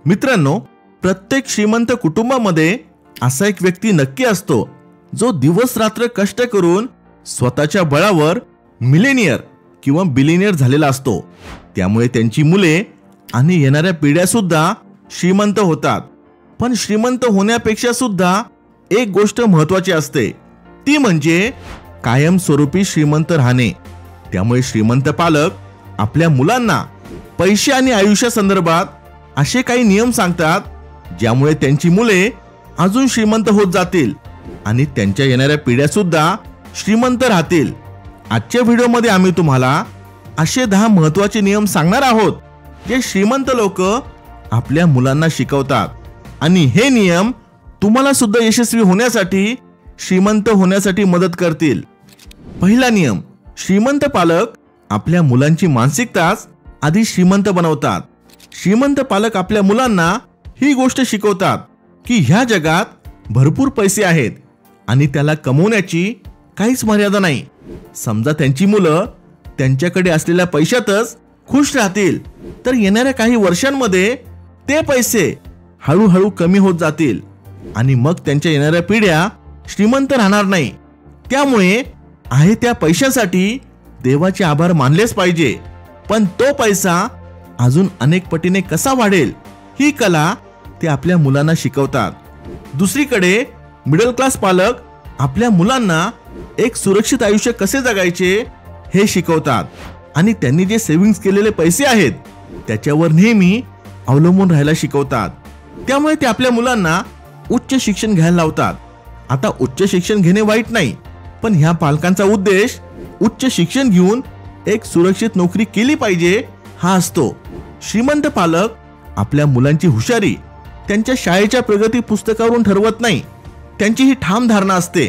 मित्रांनो, प्रत्येक श्रीमंत कुटुंबामध्ये असा एक व्यक्ती नक्की असतो जो दिवस रात्र कष्ट करून स्वतःच्या बळावर मिलेनियर किंवा बिलिनियर झालेला असतो। त्यामुळे त्यांची मुले आणि येणाऱ्या पिढ्या सुद्धा श्रीमंत होतात। पण श्रीमंत होण्यापेक्षा सुद्धा एक गोष्ट महत्त्वाची असते, ती म्हणजे कायमस्वरूपी श्रीमंत राहणे। त्यामुळे श्रीमंत पालक आपल्या मुलांना पैसे आणि आयुष्यासंदर्भात असे काही नियम सांगतात ज्यामुळे त्यांची मुले अजून श्रीमंत होत जातील आणि त्यांच्या येणाऱ्या पिढ्या सुद्धा श्रीमंत राहतील। आजच्या व्हिडिओमध्ये आम्ही तुम्हाला असे 10 महत्त्वाचे नियम सांगणार आहोत जे श्रीमंत लोक आपल्या मुलांना शिकवतात आणि हे नियम तुम्हाला सुद्धा यशस्वी होण्यासाठी, श्रीमंत होण्यासाठी मदत करतील। पहिला नियम, श्रीमंत पालक आपल्या मुलांची मानसिकताच आधी श्रीमंत बनवतात। श्रीमंत पालक आपल्या मुलांना ही गोष्ट शिकवतात की ह्या जगात भरपूर पैसे आहेत आणि त्याला कमवण्याची काहीच मर्यादा नाही। समजा त्यांची मुलं त्यांच्याकडे असलेल्या पैशातच खुश राहतील तर येणाऱ्या काही वर्षांमध्ये ते पैसे हळूहळू कमी होत जातील आणि मग त्यांच्या येणाऱ्या पिढ्या श्रीमंत राहणार नाही। त्यामुळे आहे त्या पैशासाठी देवाचे आभार मानलेच पाहिजे, पण तो पैसा अजून अनेक पटीने कसा वाढेल ही कला ते आपल्या मुलांना शिकवतात। दुसरीकडे मिडल क्लास पालक आपल्या मुलांना एक सुरक्षित आयुष्य कसे जगायचे हे शिकवतात आणि त्यांनी जे सेव्हिंग्ज केलेले पैसे आहेत त्याच्यावर नेहमी अवलंबून राहायला शिकवतात। त्यामुळे ते आपल्या मुलांना उच्च शिक्षण घ्यायला लावतात। आता उच्च शिक्षण घेणे वाईट नाही, पण ह्या पालकांचा उद्देश उच्च शिक्षण घेऊन एक सुरक्षित नोकरी केली पाहिजे हा असतो। श्रीमंत पालक आपल्या मुलांची हुशारी त्यांच्या शाळेच्या प्रगती पुस्तकावरून ठरवत नाही। त्यांची ही ठाम धारणा असते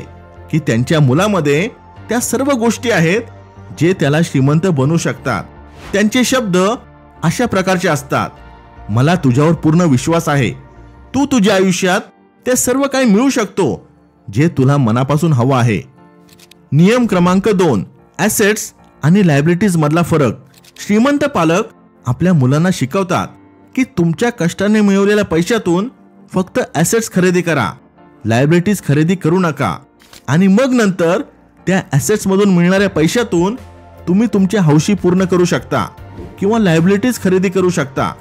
की त्यांच्या मुलामध्ये त्या सर्व गोष्टी आहेत जे त्याला श्रीमंत बनवू शकतात। त्यांचे शब्द अशा प्रकारचे असतात, मला तुझ्यावर पूर्ण विश्वास आहे, तू तुझ्या आयुष्यात ते सर्व काही मिळू शकतो जे तुला मनापासून हवं आहे। नियम क्रमांक 2, ॲसेट्स आणि लायबिलिटीज मधला फरक। श्रीमंत पालक आपल्या मुलांना शिकवतात की तुमच्या कष्टाने मिळवलेल्या पैशातून फक्त ॲसेट्स खरेदी करा, लायबिलिटीज खरेदी करू नका आणि मग नंतर त्या ॲसेट्स मधून मिळणाऱ्या पैशातून तुम्ही तुमच्या हौशी पूर्ण करू शकता किंवा लायबिलिटीज खरेदी करू शकता।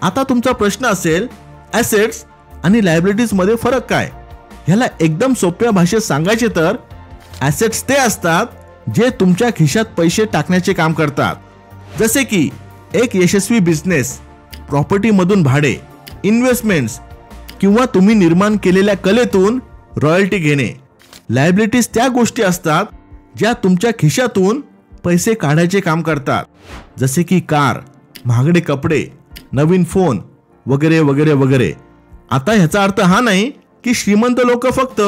आता तुमचा प्रश्न असेल, ॲसेट्स आणि लायबिलिटीज मध्ये फरक काय? ह्याला एकदम सोप्या भाषेत सांगायचे तर ॲसेट्स ते असतात जे तुमच्या खिशात पैसे टाकण्याचे काम करतात, जसे की एक यशस्वी बिझनेस, प्रॉपर्टी मधून भाडे, इन्व्हेस्टमेंट्स किंवा तुम्ही निर्माण केलेल्या कलेतून रॉयल्टी घेणे। लायबिलिटीज त्या गोष्टी असतात ज्या तुमच्या खिशातून पैसे काढायचे काम करतात, जसे की कार, महागडे कपडे, नवीन फोन वगैरे वगैरे वगैरे। आता ह्याचा अर्थ हा नाही की श्रीमंत लोक फक्त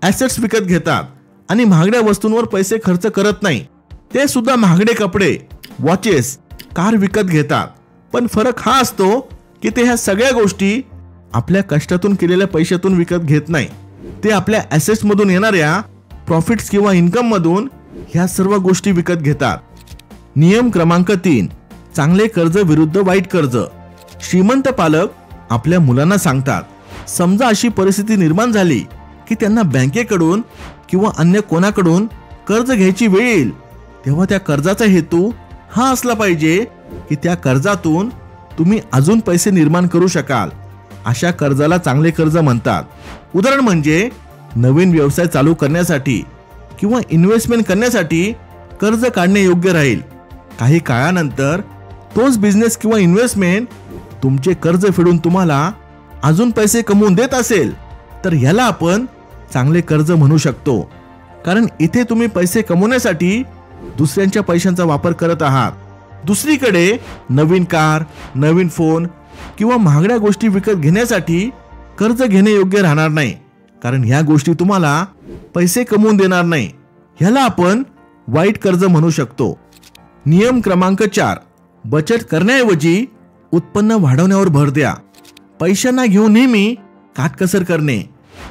ॲसेट्स विकत घेतात आणि महागड्या वस्तूंवर पैसे खर्च करत नाही। ते सुद्धा महागडे कपडे, वॉचेस, कार विकत घेतात, पण फरक हा असतो की ते ह्या सगळ्या गोष्टी आपल्या कष्टातून केलेल्या पैशातून विकत घेत नाही। ते आपल्या ॲसेट्स मधून येणाऱ्या प्रॉफिट्स किंवा इन्कम मधून ह्या सर्व गोष्टी विकत घेतात। नियम क्रमांक 3, चांगले कर्ज विरुद्ध वाईट कर्ज। श्रीमंत पालक आपल्या मुलांना सांगतात, समजा अशी परिस्थिती निर्माण झाली की त्यांना बँकेकडून किंवा अन्य कोणाकडून कर्ज घ्यायची वेळ येईल, तेव्हा त्या कर्जाचा हेतू हा असला पाहिजे की त्या कर्जातून तुम्ही अजून पैसे निर्माण करू शकाल। अशा कर्जाला चांगले कर्ज म्हणतात। उदाहरण म्हणजे नवीन व्यवसाय चालू करण्यासाठी किंवा इन्व्हेस्टमेंट करण्यासाठी कर्ज काढणे योग्य राहील। काही काळानंतर तोच बिझनेस किंवा इन्व्हेस्टमेंट तुमचे कर्ज फेडून तुम्हाला अजून पैसे कमवून देत असेल तर ह्याला आपण चांगले कर्ज म्हणू शकतो, कारण इथे तुम्ही पैसे कमवण्यासाठी दुसऱ्यांच्या पैशांचा वापर करत आहात। दुसरीकडे नवीन कार, नवीन फोन किंवा महागड्या गोष्टी विकत घेण्यासाठी कर्ज घेणे योग्य राहणार नाही, कारण ह्या गोष्टी तुम्हाला पैसे कमवून देणार नाही। ह्याला आपण वाईट कर्ज म्हणू शकतो। नियम क्रमांक 4, बचत करण्याऐवजी उत्पन्न वाढवण्यावर भर द्या। पैशांना घेऊन नेहमी काटकसर करणे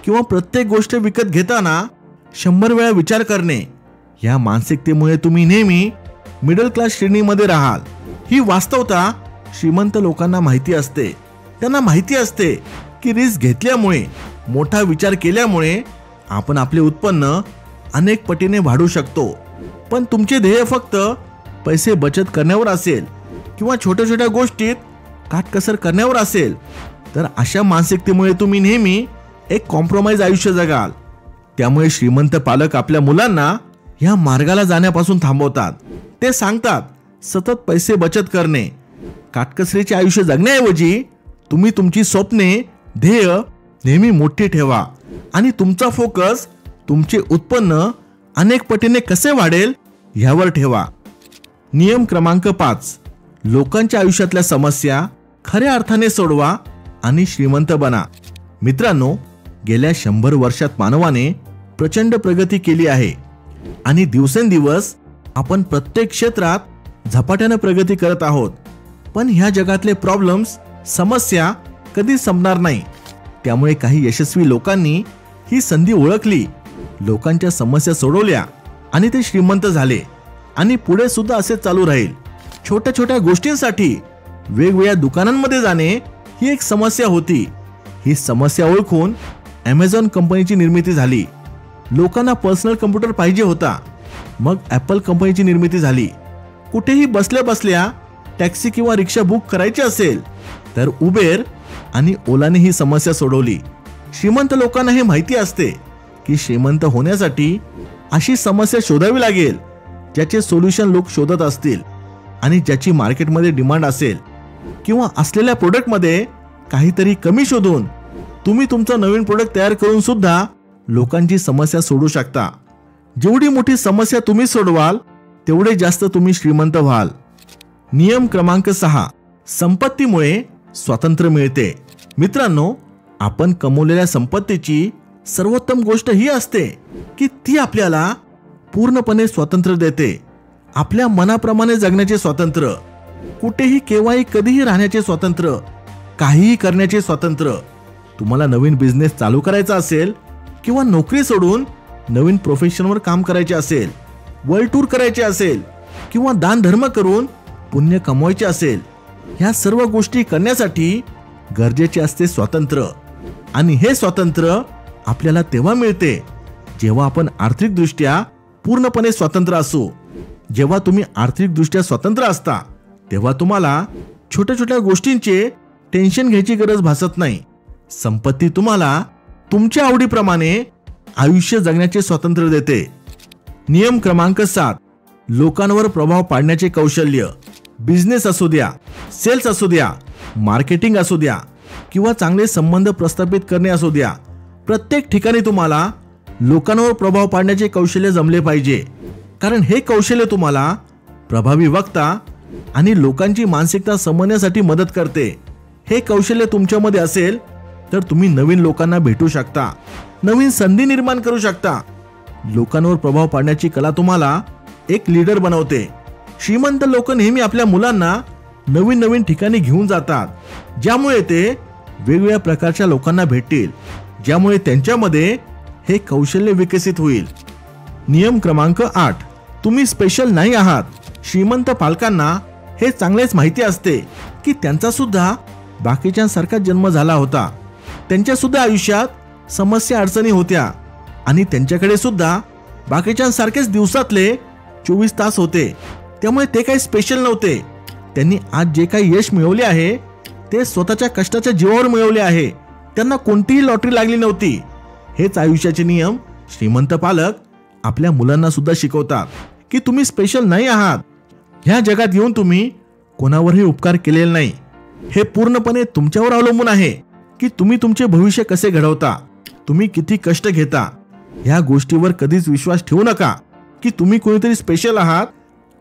किंवा प्रत्येक गोष्ट विकत घेताना 100 वेळा विचार करणे, या मानसिकतेमुळे तुम्ही नेहमी मिडल क्लास श्रेणीमध्ये राहाल। ही वास्तवता श्रीमंत लोकांना माहिती असते, त्यांना माहिती असते की रिस्क घेतल्यामुळे, मोठा विचार केल्यामुळे आपण आपले उत्पन्न अनेक पटीने वाढवू शकतो. पण तुमचे ध्येय फक्त पैसे बचत करण्यावर असेल किंवा छोट्या छोट्या गोष्टीत काटकसर करण्यावर असेल तर अशा मानसिकतेमुळे तुम्ही नेहमी एक कॉम्प्रोमाइज आयुष्य जगाल. त्यामुळे श्रीमंत पालक आपल्या मुलांना ह्या मार्गाला जाण्यापासून थांबवतात. ते सांगतात सतत पैसे बचत करणे, काटकसरीचे आयुष्य जगण्याऐवजी तुम्ही तुमची स्वप्ने, ध्येय नेहमी मोठी ठेवा आणि तुमचा फोकस तुमचे उत्पन्न अनेक पटीने कसे वाढेल यावर ठेवा. नियम क्रमांक 5, लोकांच्या आयुष्यातल्या समस्या खऱ्या अर्थाने सोडवा आणि श्रीमंत बना. मित्रांनो, गेल्या 100 वर्षात मानवाने प्रचंड प्रगती केली आहे आणि दिवसेंदिवस आपण प्रत्येक क्षेत्रात झपाट्याने प्रगती करत आहोत. पण ह्या जगातले प्रॉब्लेम्स, समस्या कधी संपणार नाही. त्यामुळे काही यशस्वी लोकांनी ही संधी ओळखली, लोकांच्या समस्या सोडवल्या आणि ते श्रीमंत झाले. आणि पुढे सुद्धा असे चालू राहील. छोट्या छोट्या गोष्टींसाठी वेगवेगळ्या दुकानांमध्ये जाणे ही एक समस्या होती. ही समस्या ओळखून Amazon कंपनीची निर्मिती झाली. लोकांना पर्सनल कम्प्युटर पाहिजे होता, मग ॲपल कंपनीची निर्मिती झाली. कुठेही बसल्या बसल्या टॅक्सी किंवा रिक्षा बुक करायची असेल तर उबेर आणि ओलाने ही समस्या सोडवली. श्रीमंत लोकांना हे माहिती असते की श्रीमंत होण्यासाठी अशी समस्या शोधावी लागेल ज्याचे सोल्युशन लोक शोधत असतील आणि ज्याची मार्केटमध्ये डिमांड असेल, किंवा असलेल्या प्रोडक्टमध्ये काहीतरी कमी शोधून तुम्ही तुमचा नवीन प्रोडक्ट तयार करून सुद्धा लोकांची समस्या सोडवू शकता. जेवढी मोठी समस्या तुम्ही सोडवाल तेवढे जास्त तुम्ही श्रीमंत व्हाल. नियम क्रमांक 6, संपत्तीमुळे स्वातंत्र्य मिळते. मित्रांनो, आपण कमवलेल्या संपत्तीची सर्वोत्तम गोष्ट ही असते की ती आपल्याला पूर्णपणे स्वातंत्र्य देते. आपल्या मनाप्रमाणे जगण्याचे स्वातंत्र्य, कुठेही केव्हाही कधीही राहण्याचे स्वातंत्र्य, काहीही करण्याचे स्वातंत्र्य. तुम्हाला नवीन बिझनेस चालू करायचा असेल किंवा नोकरी सोडून नवीन प्रोफेशनवर काम करायचे असेल, वर्ल्ड टूर करायचे असेल किंवा दान धर्म करून पुण्य कमवायचे असेल, ह्या सर्व गोष्टी करण्यासाठी गरजेचे असते स्वातंत्र्य. आणि हे स्वातंत्र्य आपल्याला तेव्हा मिळते जेव्हा आपण आर्थिकदृष्ट्या पूर्णपणे स्वतंत्र असू. जेव्हा तुम्ही आर्थिकदृष्ट्या स्वतंत्र असता तेव्हा तुम्हाला छोट्या छोट्या गोष्टींचे टेन्शन घ्यायची गरज भासत नाही. संपत्ती तुम्हाला तुमच्या आवडीप्रमाणे आयुष्य जगण्याचे स्वातंत्र्य देते. नियम क्रमांक 7, लोकांवर प्रभाव पाडण्याचे कौशल्य. बिझनेस असू द्या, सेल्स असू द्या, मार्केटिंग असू द्या किंवा चांगले संबंध प्रस्थापित करणे असू द्या, प्रत्येक ठिकाणी तुम्हाला लोकांवर प्रभाव पाडण्याचे कौशल्य जमले पाहिजे. कारण हे कौशल्य तुम्हाला प्रभावी वक्ता आणि लोकांची मानसिकता समजण्यासाठी मदत करते. हे कौशल्य तुमच्यामध्ये असेल तर तुम्ही नवीन लोकांना भेटू शकता, नवीन संधी निर्माण करू शकता. लोकांवर प्रभाव पाडण्याची कला तुम्हाला एक लीडर बनवते. श्रीमंत लोक नेहमी आपल्या मुलांना नवीन नवीन ठिकाणी घेऊन जातात, ज्यामुळे ते वेगवेगळ्या प्रकारच्या लोकांना भेटतील, ज्यामुळे त्यांच्यामध्ये हे कौशल्य विकसित होईल. नियम क्रमांक 8, तुम्ही स्पेशल नाही आहात. श्रीमंत पालकांना हे चांगलेच माहिती असते की त्यांचा सुद्धा बाकीच्यांसारखा जन्म झाला होता. त्यांच्या सुद्धा आयुष्यात समस्या अडचणी होत्या आणि त्यांच्याकडे सुद्धा बाकीच्यांसारखेच दिवसातले 24 तास होते. त्यामुळे ते काही स्पेशल नव्हते. त्यांनी आज जे काही यश मिळवले आहे ते स्वतःच्या कष्टाच्या जीवावर मिळवले आहे. त्यांना कोणतीही लॉटरी लागली नव्हती. हेच आयुष्याचे नियम श्रीमंत पालक आपल्या मुलांना सुद्धा शिकवतात की तुम्ही स्पेशल नाही आहात. ह्या जगात येऊन तुम्ही कोणावरही उपकार केलेले नाही. हे पूर्णपणे तुमच्यावर अवलंबून आहे की तुम्ही तुमचे भविष्य कसे घडवता, तुम्ही किती कष्ट घेता. ह्या गोष्टीवर कधीच विश्वास ठेवू नका की तुम्ही कोणीतरी स्पेशल आहात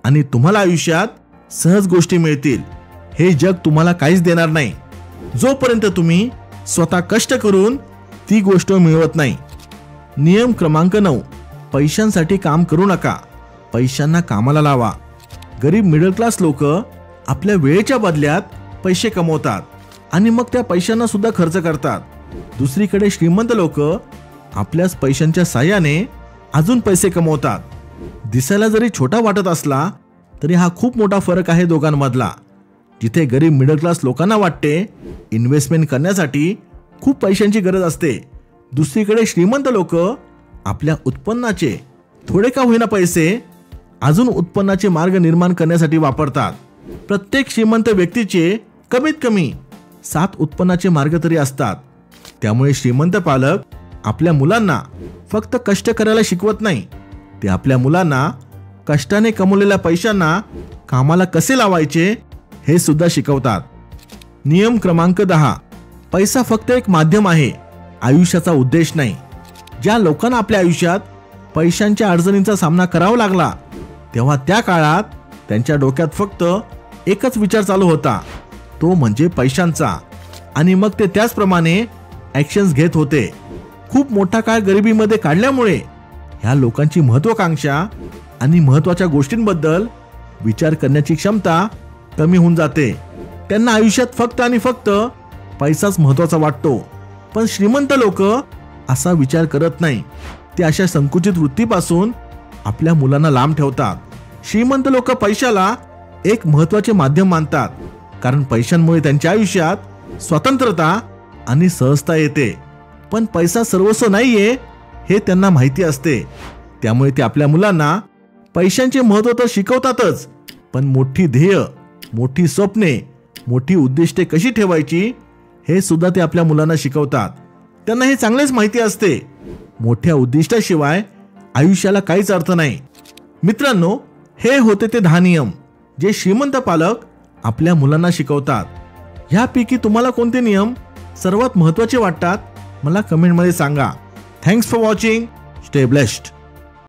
आणि तुम्हाला आयुष्यात सहज गोष्टी मिळतील. हे जग तुम्हाला काहीच देणार नाही जोपर्यंत तुम्ही स्वतः कष्ट करून ती गोष्ट मिळवत नाही. नियम क्रमांक 9, पैशांसाठी काम करू नका, पैशांना कामाला लावा. गरीब मिडल क्लास लोक आपल्या वेळेच्या बदल्यात पैसे कमवतात आणि मग त्या पैशांना सुद्धा खर्च करतात. दुसरीकडे श्रीमंत लोक आपल्याच पैशांच्या साहाय्याने अजून पैसे कमवतात. दिसायला जरी छोटा वाटत असला तरी हा खूप मोठा फरक आहे दोघांमधला. जिथे गरीब मिडल क्लास लोकांना वाटते इन्व्हेस्टमेंट करण्यासाठी खूप पैशांची गरज असते, दुसरीकडे श्रीमंत लोक आपल्या उत्पन्नाचे थोडे का होईना पैसे अजून उत्पन्नाचे मार्ग निर्माण करण्यासाठी वापरतात. प्रत्येक श्रीमंत व्यक्तीचे कमीत कमी 7 उत्पन्नाचे मार्ग तरी असतात. त्यामुळे श्रीमंत पालक आपल्या मुलांना फक्त कष्ट करायला शिकवत नाही, ते आपल्या मुलांना कष्टाने कमवलेल्या पैशांना कामाला कसे लावायचे हे सुद्धा शिकवतात. नियम क्रमांक 10. पैसा फक्त एक माध्यम आहे, आयुष्याचा उद्देश नाही. ज्या लोकांना आपल्या आयुष्यात पैशांच्या अडचणींचा सामना करावा लागला तेव्हा त्या काळात त्यांच्या डोक्यात फक्त एकच विचार चालू होता, तो म्हणजे पैशांचा, आणि मग ते त्याचप्रमाणे ॲक्शन्स घेत होते. खूप मोठा काळ गरिबीमध्ये काढल्यामुळे ह्या लोकांची महत्वाकांक्षा आणि महत्वाच्या गोष्टींबद्दल विचार करण्याची क्षमता कमी होऊन जाते. त्यांना आयुष्यात फक्त आणि फक्त पैसाच महत्वाचा वाटतो. पण श्रीमंत लोक असा विचार करत नाही. ते अशा संकुचित वृत्तीपासून आपल्या मुलांना लांब ठेवतात. श्रीमंत लोक पैशाला एक महत्वाचे माध्यम मानतात, कारण पैशांमुळे त्यांच्या आयुष्यात स्वतंत्रता आणि सहजता येते. पण पैसा सर्वस्व नाहीये हे त्यांना माहिती असते. त्यामुळे ते आपल्या मुलांना पैशांचे महत्त्व तर शिकवतातच, पण मोठी ध्येय, मोठी स्वप्ने, मोठी उद्दिष्टे कशी ठेवायची हे सुद्धा ते आपल्या मुलांना शिकवतात. त्यांना हे चांगलेच माहिती असते, मोठ्या उद्दिष्टाशिवाय आयुष्याला काहीच अर्थ नाही. मित्रांनो, हे होते ते 10 नियम जे श्रीमंत पालक आपल्या मुलांना शिकवतात. ह्यापैकी तुम्हाला कोणते नियम सर्वात महत्त्वाचे वाटतात मला कमेंटमध्ये सांगा. Thanks for watching. Stay blessed.